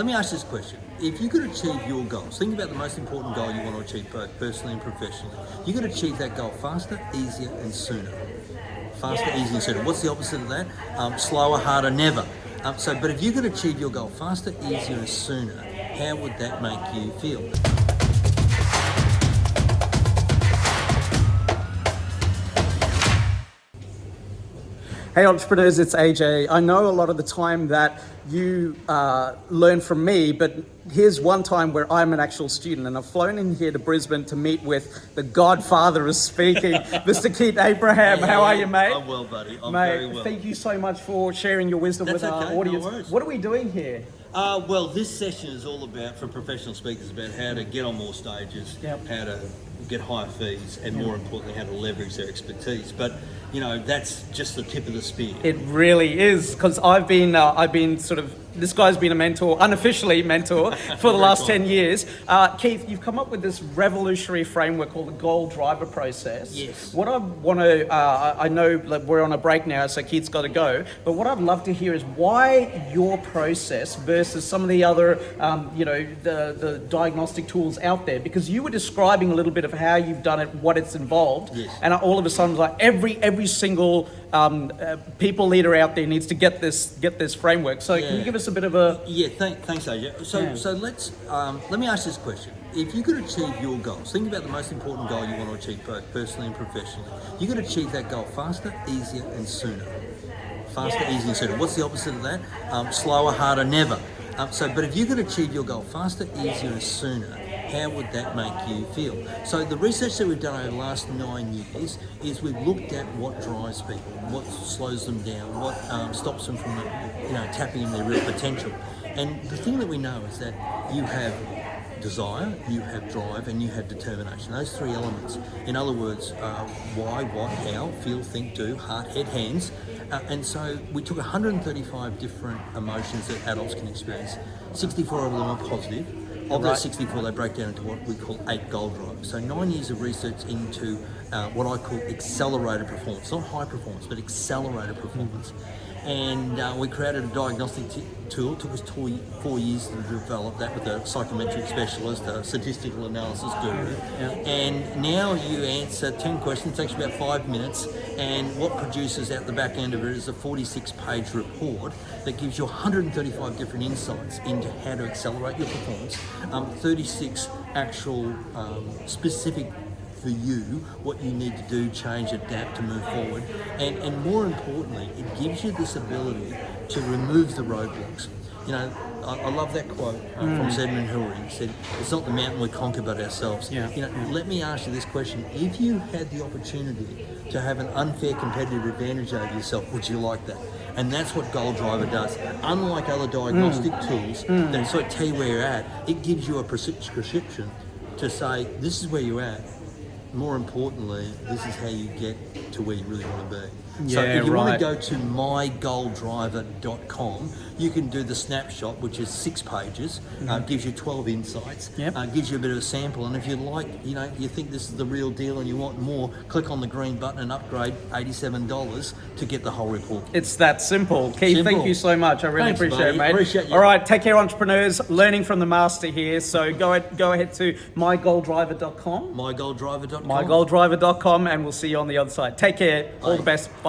Let me ask this question. If you could achieve your goals, think about the most important goal you want to achieve both personally and professionally. You could achieve that goal faster, easier and sooner. Faster, easier and sooner. What's the opposite of that? Slower, harder, never. But if you could achieve your goal faster, easier and sooner, how would that make you feel? Hey entrepreneurs, it's AJ. I know a lot of the time that you learn from me, but here's one time where I'm an actual student, and I've flown in here to Brisbane to meet with the godfather of speaking, Mr. Keith Abraham. How are you, mate? I'm well, buddy. I'm mate, very well. Thank you so much for sharing your wisdom with our audience. No worries. What are we doing here? Well, this session is all about, for professional speakers, about how to get on more stages, how to get higher fees, and more importantly, how to leverage their expertise. But you know, that's just the tip of the spear. It really is, because I've been sort of, this guy's been a mentor, unofficially mentor, for the last 10 years. Keith, you've come up with this revolutionary framework called the goal driver process. Yes. What I want to, I know that we're on a break now, so Keith's got to go, but what I'd love to hear is why your process versus some of the other, the diagnostic tools out there, because you were describing a little bit of how you've done it, what it's involved, and all of a sudden, like every single people leader out there needs to get this framework. So can you give us a bit of a... Thanks AJ. So let's let me ask this question. If you could achieve your goals, think about the most important goal you want to achieve both personally and professionally. You could achieve that goal faster, easier and sooner. Faster, easier and sooner. What's the opposite of that? Slower, harder, never. But if you could achieve your goal faster, easier and sooner, how would that make you feel? So the research that we've done over the last 9 years is we've looked at what drives people, what slows them down, what stops them from tapping in their real potential. And the thing that we know is that you have desire, you have drive, and you have determination. Those three elements. In other words, why, what, how, feel, think, do, heart, head, hands. And so we took 135 different emotions that adults can experience. 64 of them are positive. Of those 64, they break down into what we call 8 goal drivers. So 9 years of research into what I call accelerated performance, not high performance, but accelerated performance. And we created a diagnostic tool. It took us 4 years to develop that with a psychometric specialist, a statistical analysis guru. And now you answer 10 questions, it takes you about 5 minutes, and what produces out the back end of it is a 46-page report that gives you 135 different insights into how to accelerate your performance, 36 actual specific for you, what you need to do, change, adapt to move forward. And more importantly, it gives you this ability to remove the roadblocks. You know, I love that quote from Edmund Hillary. He said, "It's not the mountain we conquer, but ourselves." Let me ask you this question. If you had the opportunity to have an unfair competitive advantage over yourself, would you like that? And that's what Goal Driver does. Unlike other diagnostic tools that sort of tell you where you're at, it gives you a prescription to say, this is where you're at. More importantly, this is how you get to where you really want to be. So if you want to go to mygoaldriver.com, you can do the snapshot, which is 6 pages, gives you 12 insights, gives you a bit of a sample. And if you like, you think this is the real deal and you want more, click on the green button and upgrade $87 to get the whole report. It's that simple. Keith, thank you so much. I really appreciate it, mate. Appreciate you. All right, take care, entrepreneurs. Learning from the master here. So go ahead to mygoaldriver.com. Mygoaldriver.com. Mygoaldriver.com, and we'll see you on the other side. Take care. All the best. Bye.